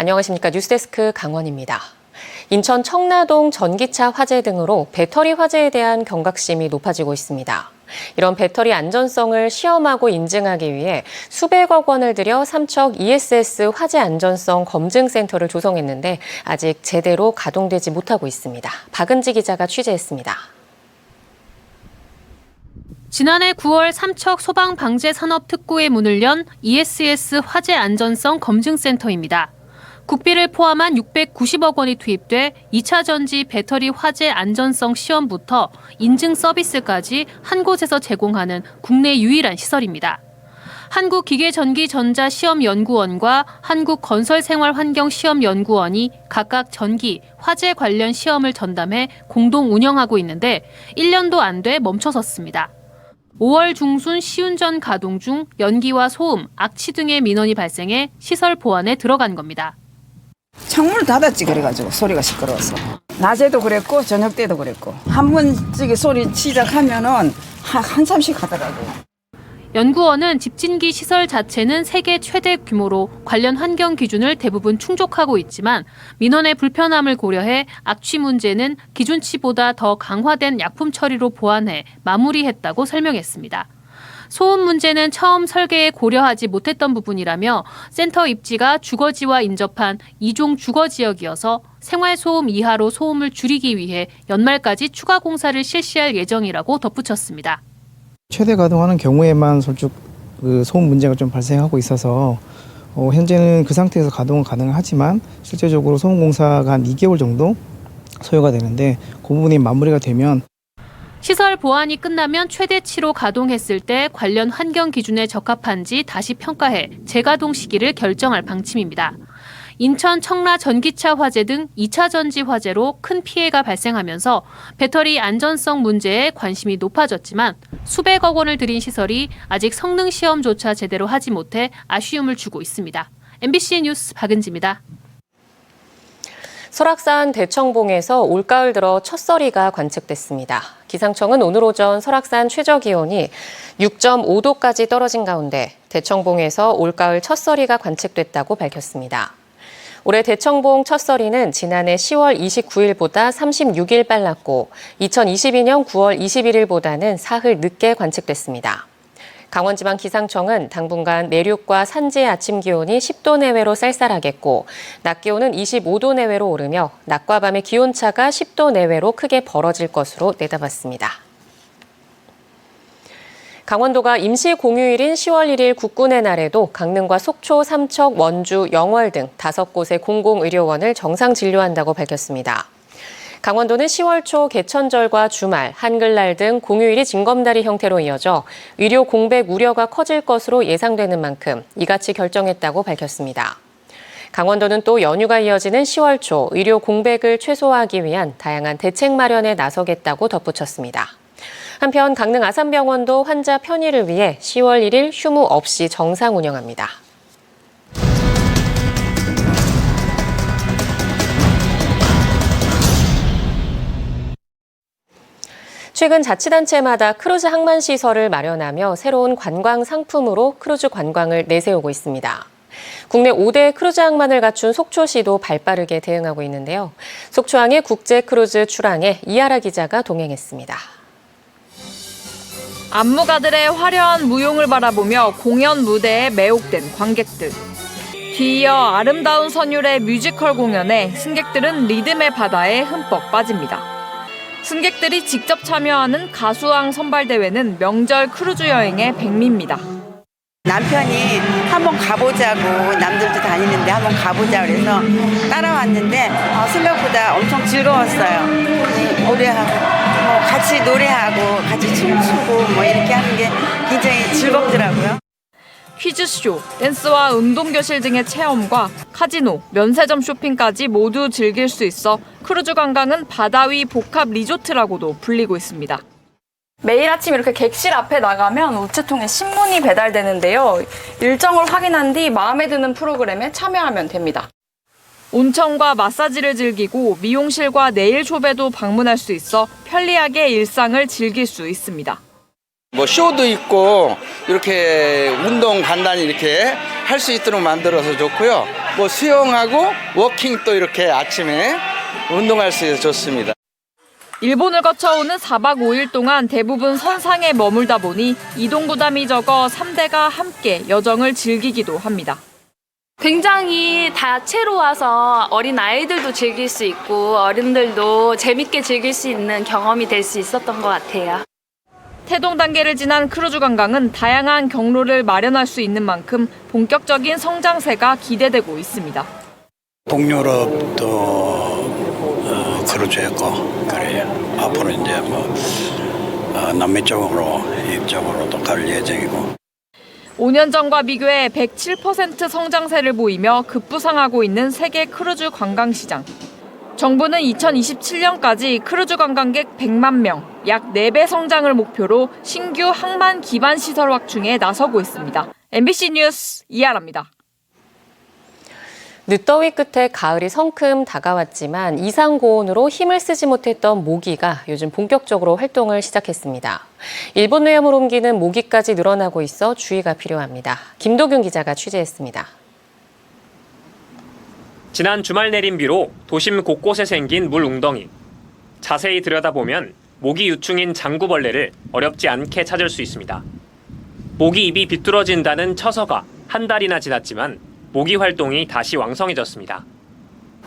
안녕하십니까. 뉴스데스크 강원입니다. 인천 청라동 전기차 화재 등으로 배터리 화재에 대한 경각심이 높아지고 있습니다. 이런 배터리 안전성을 시험하고 인증하기 위해 수백억 원을 들여 삼척 ESS 화재 안전성 검증센터를 조성했는데 아직 제대로 가동되지 못하고 있습니다. 박은지 기자가 취재했습니다. 지난해 9월 삼척 소방방재산업특구에 문을 연 ESS 화재 안전성 검증센터입니다. 국비를 포함한 690억 원이 투입돼 2차 전지 배터리 화재 안전성 시험부터 인증 서비스까지 한 곳에서 제공하는 국내 유일한 시설입니다. 한국기계전기전자시험연구원과 한국건설생활환경시험연구원이 각각 전기, 화재 관련 시험을 전담해 공동 운영하고 있는데 1년도 안 돼 멈춰섰습니다. 5월 중순 시운전 가동 중 연기와 소음, 악취 등의 민원이 발생해 시설 보안에 들어간 겁니다. 창문을 닫았지 그래가지고 소리가 시끄러워서. 낮에도 그랬고 저녁 때도 그랬고 한 번 저기 소리 시작하면은 한참씩 하더라고요. 연구원은 집진기 시설 자체는 세계 최대 규모로 관련 환경 기준을 대부분 충족하고 있지만 민원의 불편함을 고려해 악취 문제는 기준치보다 더 강화된 약품 처리로 보완해 마무리했다고 설명했습니다. 소음 문제는 처음 설계에 고려하지 못했던 부분이라며 센터 입지가 주거지와 인접한 2종 주거지역이어서 생활소음 이하로 소음을 줄이기 위해 연말까지 추가 공사를 실시할 예정이라고 덧붙였습니다. 최대 가동하는 경우에만 그 소음 문제가 좀 발생하고 있어서 현재는 그 상태에서 가동은 가능하지만 실제적으로 소음 공사가 한 2개월 정도 소요가 되는데 그 부분이 마무리가 되면 시설 보안이 끝나면 최대치로 가동했을 때 관련 환경 기준에 적합한지 다시 평가해 재가동 시기를 결정할 방침입니다. 인천 청라 전기차 화재 등 2차 전지 화재로 큰 피해가 발생하면서 배터리 안전성 문제에 관심이 높아졌지만 수백억 원을 들인 시설이 아직 성능 시험조차 제대로 하지 못해 아쉬움을 주고 있습니다. MBC 뉴스 박은지입니다. 설악산 대청봉에서 올가을 들어 첫서리가 관측됐습니다. 기상청은 오늘 오전 설악산 최저기온이 6.5도까지 떨어진 가운데 대청봉에서 올가을 첫서리가 관측됐다고 밝혔습니다. 올해 대청봉 첫서리는 지난해 10월 29일보다 36일 빨랐고 2022년 9월 21일보다는 사흘 늦게 관측됐습니다. 강원지방기상청은 당분간 내륙과 산지의 아침 기온이 10도 내외로 쌀쌀하겠고 낮 기온은 25도 내외로 오르며 낮과 밤의 기온차가 10도 내외로 크게 벌어질 것으로 내다봤습니다. 강원도가 임시공휴일인 10월 1일 국군의 날에도 강릉과 속초, 삼척, 원주, 영월 등 5곳의 공공의료원을 정상 진료한다고 밝혔습니다. 강원도는 10월 초 개천절과 주말, 한글날 등 공휴일이 징검다리 형태로 이어져 의료 공백 우려가 커질 것으로 예상되는 만큼 이같이 결정했다고 밝혔습니다. 강원도는 또 연휴가 이어지는 10월 초 의료 공백을 최소화하기 위한 다양한 대책 마련에 나서겠다고 덧붙였습니다. 한편 강릉 아산병원도 환자 편의를 위해 10월 1일 휴무 없이 정상 운영합니다. 최근 자치단체마다 크루즈 항만 시설을 마련하며 새로운 관광 상품으로 크루즈 관광을 내세우고 있습니다. 국내 5대 크루즈 항만을 갖춘 속초시도 발빠르게 대응하고 있는데요. 속초항의 국제 크루즈 출항에 이하라 기자가 동행했습니다. 안무가들의 화려한 무용을 바라보며 공연 무대에 매혹된 관객들. 뒤이어 아름다운 선율의 뮤지컬 공연에 승객들은 리듬의 바다에 흠뻑 빠집니다. 승객들이 직접 참여하는 가수왕 선발대회는 명절 크루즈 여행의 백미입니다. 남편이 한번 가보자고 남들도 다니는데 한번 가보자 그래서 따라왔는데 생각보다 엄청 즐거웠어요. 노래하고 같이 노래하고 같이 춤추고 이렇게 하는 게 굉장히 즐겁더라고요. 퀴즈쇼, 댄스와 운동교실 등의 체험과 카지노, 면세점 쇼핑까지 모두 즐길 수 있어 크루즈 관광은 바다 위 복합 리조트라고도 불리고 있습니다. 매일 아침 이렇게 객실 앞에 나가면 우체통에 신문이 배달되는데요. 일정을 확인한 뒤 마음에 드는 프로그램에 참여하면 됩니다. 온천과 마사지를 즐기고 미용실과 네일 숍에도 방문할 수 있어 편리하게 일상을 즐길 수 있습니다. 쇼도 있고 이렇게 운동 간단히 이렇게 할 수 있도록 만들어서 좋고요. 뭐 수영하고 워킹도 이렇게 아침에 운동할 수 있어서 좋습니다. 일본을 거쳐오는 4박 5일 동안 대부분 선상에 머물다 보니 이동 부담이 적어 3대가 함께 여정을 즐기기도 합니다. 굉장히 다채로 와서 어린 아이들도 즐길 수 있고 어른들도 재밌게 즐길 수 있는 경험이 될 수 있었던 것 같아요. 태동 단계를 지난 크루즈 관광은 다양한 경로를 마련할 수 있는 만큼 본격적인 성장세가 기대되고 있습니다. 동유럽도 크루즈했고 그래요. 앞으로 이제 남미 쪽으로 이쪽으로도 갈 예정이고. 5년 전과 비교해 107% 성장세를 보이며 급부상하고 있는 세계 크루즈 관광 시장. 정부는 2027년까지 크루즈 관광객 100만 명, 약 4배 성장을 목표로 신규 항만 기반 시설 확충에 나서고 있습니다. MBC 뉴스 이하라입니다. 늦더위 끝에 가을이 성큼 다가왔지만 이상고온으로 힘을 쓰지 못했던 모기가 요즘 본격적으로 활동을 시작했습니다. 일본 뇌염을 옮기는 모기까지 늘어나고 있어 주의가 필요합니다. 김도균 기자가 취재했습니다. 지난 주말 내린 비로 도심 곳곳에 생긴 물 웅덩이. 자세히 들여다보면 모기 유충인 장구벌레를 어렵지 않게 찾을 수 있습니다. 모기 입이 비뚤어진다는 처서가 한 달이나 지났지만 모기 활동이 다시 왕성해졌습니다.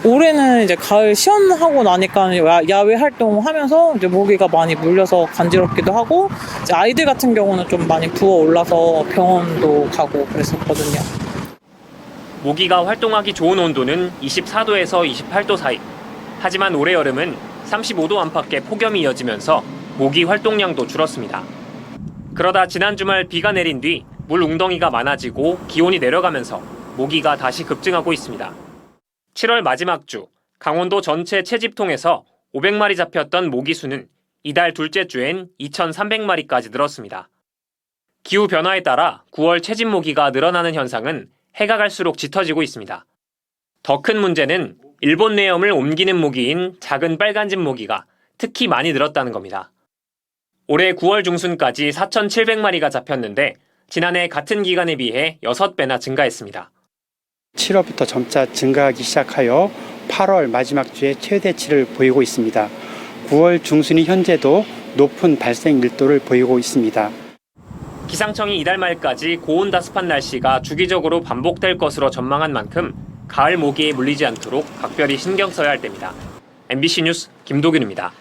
올해는 이제 가을 시원하고 나니까 야외 활동하면서 이제 모기가 많이 물려서 간지럽기도 하고, 이제 아이들 같은 경우는 좀 많이 부어 올라서 병원도 가고 그랬었거든요. 모기가 활동하기 좋은 온도는 24도에서 28도 사이. 하지만 올해 여름은 35도 안팎의 폭염이 이어지면서 모기 활동량도 줄었습니다. 그러다 지난 주말 비가 내린 뒤 물 웅덩이가 많아지고 기온이 내려가면서 모기가 다시 급증하고 있습니다. 7월 마지막 주 강원도 전체 채집통에서 500마리 잡혔던 모기 수는 이달 둘째 주엔 2,300마리까지 늘었습니다. 기후 변화에 따라 9월 채집 모기가 늘어나는 현상은 해가 갈수록 짙어지고 있습니다. 더 큰 문제는 일본 뇌염을 옮기는 모기인 작은 빨간집 모기가 특히 많이 늘었다는 겁니다. 올해 9월 중순까지 4,700마리가 잡혔는데 지난해 같은 기간에 비해 6배나 증가했습니다. 7월부터 점차 증가하기 시작하여 8월 마지막 주에 최대치를 보이고 있습니다. 9월 중순이 현재도 높은 발생 밀도를 보이고 있습니다. 기상청이 이달 말까지 고온다습한 날씨가 주기적으로 반복될 것으로 전망한 만큼 가을 모기에 물리지 않도록 각별히 신경 써야 할 때입니다. MBC 뉴스 김도균입니다.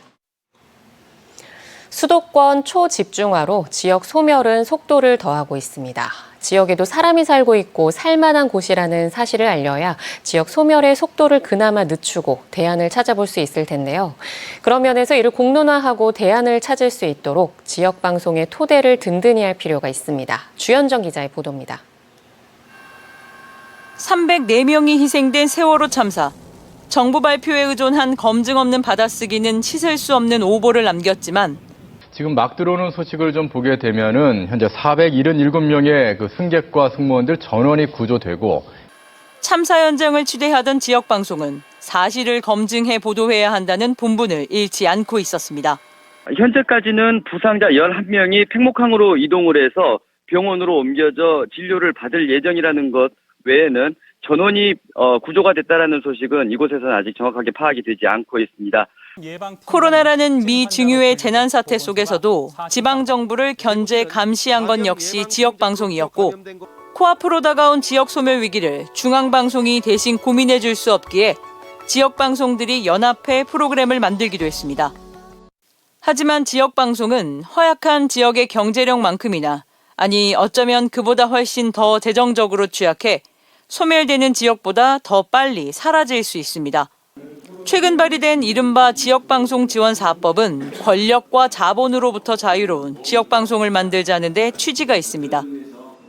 수도권 초집중화로 지역 소멸은 속도를 더하고 있습니다. 지역에도 사람이 살고 있고 살만한 곳이라는 사실을 알려야 지역 소멸의 속도를 그나마 늦추고 대안을 찾아볼 수 있을 텐데요. 그런 면에서 이를 공론화하고 대안을 찾을 수 있도록 지역 방송의 토대를 든든히 할 필요가 있습니다. 주현정 기자의 보도입니다. 304명이 희생된 세월호 참사. 정부 발표에 의존한 검증 없는 받아쓰기는 씻을 수 없는 오보를 남겼지만 지금 막 들어오는 소식을 좀 보게 되면은 현재 477명의 그 승객과 승무원들 전원이 구조되고 참사 현장을 취재하던 지역 방송은 사실을 검증해 보도해야 한다는 본분을 잃지 않고 있었습니다. 현재까지는 부상자 11명이 팽목항으로 이동을 해서 병원으로 옮겨져 진료를 받을 예정이라는 것 외에는 전원이 구조가 됐다라는 소식은 이곳에서는 아직 정확하게 파악이 되지 않고 있습니다. 코로나라는 미증유의 재난사태 속에서도 지방정부를 견제 감시한 건 역시 지역방송이었고 코앞으로 다가온 지역 소멸 위기를 중앙방송이 대신 고민해 줄 수 없기에 지역방송들이 연합해 프로그램을 만들기도 했습니다. 하지만 지역방송은 허약한 지역의 경제력만큼이나 아니 어쩌면 그보다 훨씬 더 재정적으로 취약해 소멸되는 지역보다 더 빨리 사라질 수 있습니다. 최근 발의된 이른바 지역방송 지원사업법은 권력과 자본으로부터 자유로운 지역방송을 만들자는 데 취지가 있습니다.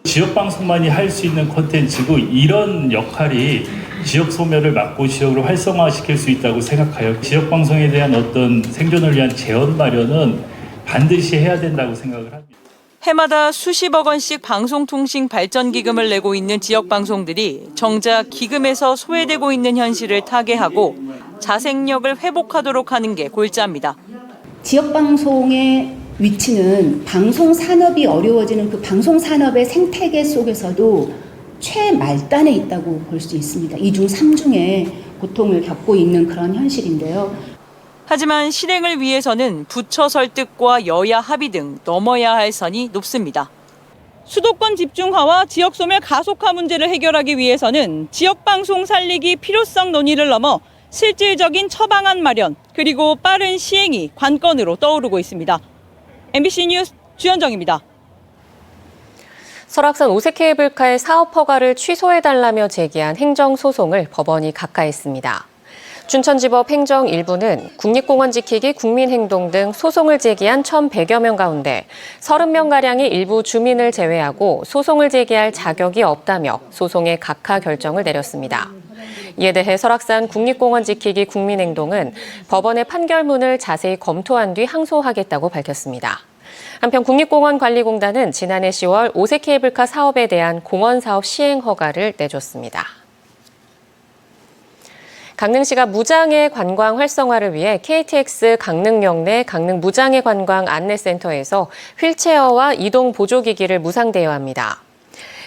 지역방송만이 할 수 있는 콘텐츠고 이런 역할이 지역 소멸을 막고 지역을 활성화시킬 수 있다고 생각해요. 지역방송에 대한 어떤 생존을 위한 재원 마련은 반드시 해야 된다고 생각을 합니다. 해마다 수십억 원씩 방송통신 발전기금을 내고 있는 지역방송들이 정작 기금에서 소외되고 있는 현실을 타개하고 자생력을 회복하도록 하는 게 골자입니다. 지역방송의 위치는 방송산업이 어려워지는 그 방송산업의 생태계 속에서도 최말단에 있다고 볼 수 있습니다. 2중, 3중의 고통을 겪고 있는 그런 현실인데요. 하지만 실행을 위해서는 부처 설득과 여야 합의 등 넘어야 할 선이 높습니다. 수도권 집중화와 지역 소멸 가속화 문제를 해결하기 위해서는 지역 방송 살리기 필요성 논의를 넘어 실질적인 처방안 마련 그리고 빠른 시행이 관건으로 떠오르고 있습니다. MBC 뉴스 주현정입니다. 설악산 오색케이블카의 사업 허가를 취소해달라며 제기한 행정소송을 법원이 각하했습니다. 춘천지법 행정 1부는 국립공원 지키기, 국민행동 등 소송을 제기한 1,100여 명 가운데 30명가량이 일부 주민을 제외하고 소송을 제기할 자격이 없다며 소송의 각하 결정을 내렸습니다. 이에 대해 설악산 국립공원 지키기, 국민행동은 법원의 판결문을 자세히 검토한 뒤 항소하겠다고 밝혔습니다. 한편 국립공원관리공단은 지난해 10월 오색케이블카 사업에 대한 공원사업 시행 허가를 내줬습니다. 강릉시가 무장애 관광 활성화를 위해 KTX 강릉역 내 강릉 무장애 관광 안내센터에서 휠체어와 이동 보조기기를 무상 대여합니다.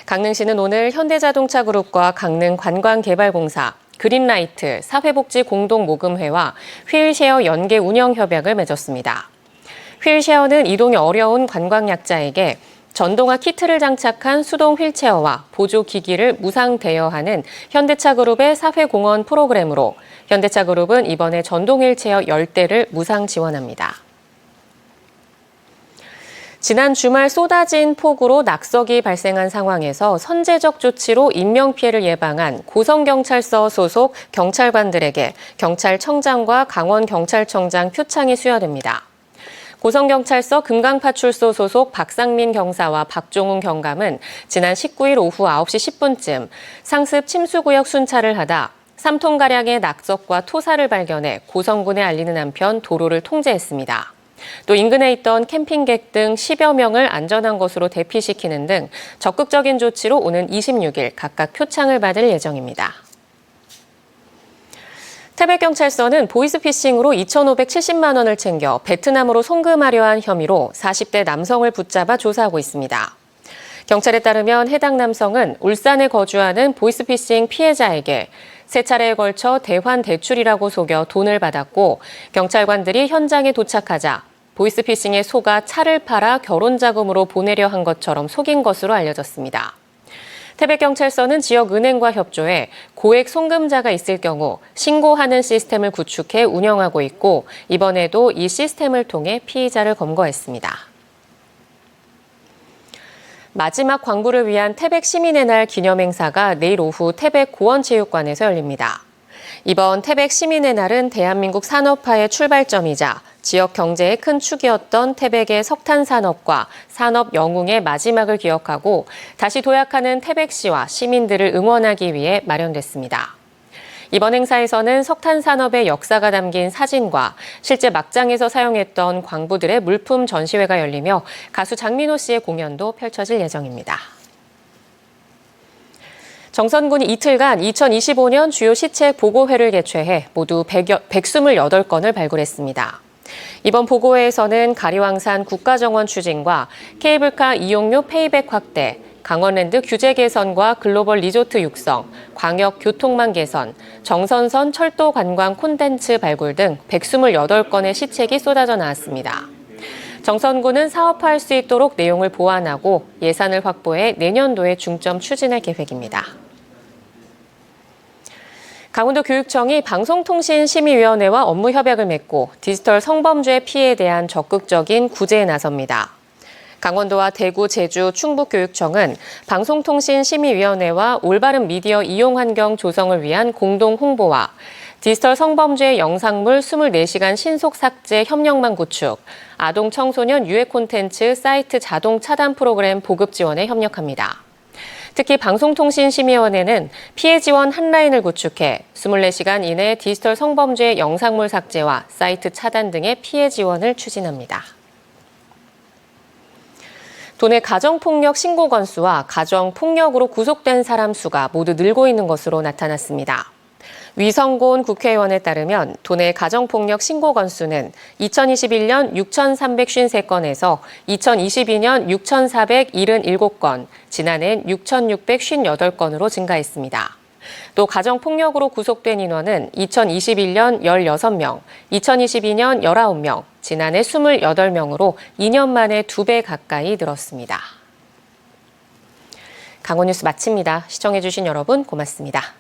강릉시는 오늘 현대자동차그룹과 강릉관광개발공사, 그린라이트, 사회복지공동모금회와 휠쉐어 연계 운영 협약을 맺었습니다. 휠쉐어는 이동이 어려운 관광약자에게 전동화 키트를 장착한 수동 휠체어와 보조기기를 무상 대여하는 현대차그룹의 사회공헌 프로그램으로 현대차그룹은 이번에 전동 휠체어 10대를 무상 지원합니다. 지난 주말 쏟아진 폭우로 낙석이 발생한 상황에서 선제적 조치로 인명피해를 예방한 고성경찰서 소속 경찰관들에게 경찰청장과 강원경찰청장 표창이 수여됩니다. 고성경찰서 금강파출소 소속 박상민 경사와 박종훈 경감은 지난 19일 오후 9시 10분쯤 상습 침수구역 순찰을 하다 3톤가량의 낙석과 토사를 발견해 고성군에 알리는 한편 도로를 통제했습니다. 또 인근에 있던 캠핑객 등 10여 명을 안전한 곳으로 대피시키는 등 적극적인 조치로 오는 26일 각각 표창을 받을 예정입니다. 태백경찰서는 보이스피싱으로 2,570만 원을 챙겨 베트남으로 송금하려 한 혐의로 40대 남성을 붙잡아 조사하고 있습니다. 경찰에 따르면 해당 남성은 울산에 거주하는 보이스피싱 피해자에게 세 차례에 걸쳐 대환 대출이라고 속여 돈을 받았고 경찰관들이 현장에 도착하자 보이스피싱에 속아 차를 팔아 결혼자금으로 보내려 한 것처럼 속인 것으로 알려졌습니다. 태백경찰서는 지역은행과 협조해 고액 송금자가 있을 경우 신고하는 시스템을 구축해 운영하고 있고 이번에도 이 시스템을 통해 피의자를 검거했습니다. 마지막 광부를 위한 태백 시민의 날 기념행사가 내일 오후 태백 고원체육관에서 열립니다. 이번 태백 시민의 날은 대한민국 산업화의 출발점이자 지역 경제의 큰 축이었던 태백의 석탄 산업과 산업 영웅의 마지막을 기억하고 다시 도약하는 태백시와 시민들을 응원하기 위해 마련됐습니다. 이번 행사에서는 석탄 산업의 역사가 담긴 사진과 실제 막장에서 사용했던 광부들의 물품 전시회가 열리며 가수 장민호 씨의 공연도 펼쳐질 예정입니다. 정선군이 이틀간 2025년 주요 시책 보고회를 개최해 모두 128건을 발굴했습니다. 이번 보고회에서는 가리왕산 국가정원 추진과 케이블카 이용료 페이백 확대, 강원랜드 규제 개선과 글로벌 리조트 육성, 광역 교통망 개선, 정선선 철도 관광 콘텐츠 발굴 등 128건의 시책이 쏟아져 나왔습니다. 정선군은 사업화할 수 있도록 내용을 보완하고 예산을 확보해 내년도에 중점 추진할 계획입니다. 강원도 교육청이 방송통신심의위원회와 업무 협약을 맺고 디지털 성범죄 피해에 대한 적극적인 구제에 나섭니다. 강원도와 대구, 제주, 충북교육청은 방송통신심의위원회와 올바른 미디어 이용 환경 조성을 위한 공동 홍보와 디지털 성범죄 영상물 24시간 신속 삭제 협력망 구축, 아동 청소년 유해 콘텐츠 사이트 자동 차단 프로그램 보급 지원에 협력합니다. 특히 방송통신심의위원회는 피해 지원 한라인을 구축해 24시간 이내 디지털 성범죄 영상물 삭제와 사이트 차단 등의 피해 지원을 추진합니다. 도내 가정폭력 신고 건수와 가정폭력으로 구속된 사람 수가 모두 늘고 있는 것으로 나타났습니다. 위성곤 국회의원에 따르면 도내 가정폭력 신고 건수는 2021년 6,353건에서 2022년 6,477건, 지난해엔 6,658건으로 증가했습니다. 또 가정폭력으로 구속된 인원은 2021년 16명, 2022년 19명, 지난해 28명으로 2년 만에 2배 가까이 늘었습니다. 강원뉴스 마칩니다. 시청해주신 여러분 고맙습니다.